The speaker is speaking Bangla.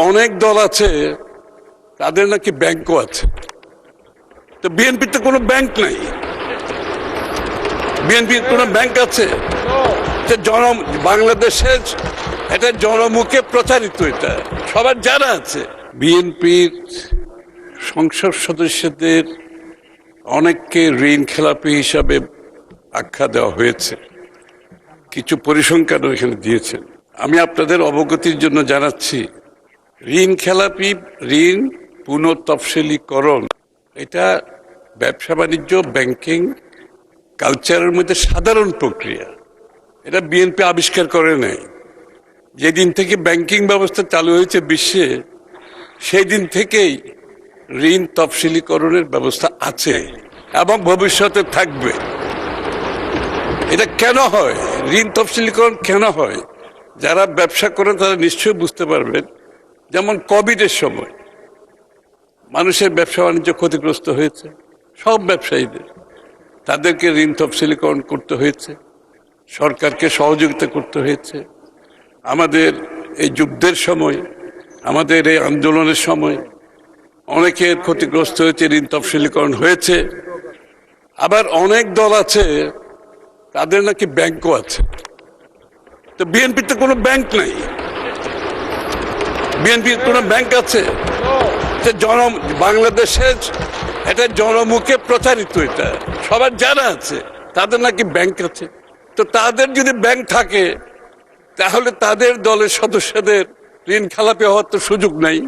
অনেক দল আছে তাদের নাকি ব্যাংকও আছে। তো বিএনপিতে কোনো ব্যাংক নাই। বিএনপির কোনো ব্যাংক আছে? বাংলাদেশের এটা জনমুখে প্রচারিত, এটা সবার জানা আছে। বিএনপির সংসদ সদস্যদের অনেককে ঋণ খেলাপি হিসাবে আখ্যা দেওয়া হয়েছে, কিছু পরিসংখ্যানও এখানে দিয়েছেন। আমি আপনাদের অবগতির জন্য জানাচ্ছি, ঋণ খেলাপি, ঋণ পুনঃতফসিলীকরণ এটা ব্যবসা বাণিজ্য, ব্যাংকিং কালচারের মধ্যে সাধারণ প্রক্রিয়া। এটা বিএনপি আবিষ্কার করে নাই। যেদিন থেকে ব্যাংকিং ব্যবস্থা চালু হয়েছে বিশ্বে, সেই দিন থেকেই ঋণ তফসিলীকরণের ব্যবস্থা আছে এবং ভবিষ্যতে থাকবে। এটা কেন হয়, ঋণ তফসিলীকরণ কেন হয়, যারা ব্যবসা করেন তারা নিশ্চয়ই বুঝতে পারবেন। যেমন কোভিডের সময় মানুষের ব্যবসা বাণিজ্য ক্ষতিগ্রস্ত হয়েছে, সব ব্যবসায়ীদের, তাদেরকে ঋণ তফসিলীকরণ করতে হয়েছে, সরকারকে সহযোগিতা করতে হয়েছে। আমাদের এই যুদ্ধের সময়, আমাদের এই আন্দোলনের সময় অনেকের ক্ষতিগ্রস্ত হয়েছে, ঋণ তফসিলীকরণ হয়েছে। আবার অনেক দল আছে তাদের নাকি ব্যাংকও আছে। তো বিএনপিতে কোনো ব্যাংক নাই। বিএনপির কোনো ব্যাংক আছে? বাংলাদেশের এটা জনমুখে প্রচারিত, এটা সবার জানা আছে। তাদের নাকি ব্যাংক আছে। তো তাদের যদি ব্যাংক থাকে তাহলে তাদের দলের সদস্যদের ঋণ খেলাপি হওয়ার তো সুযোগ নাই।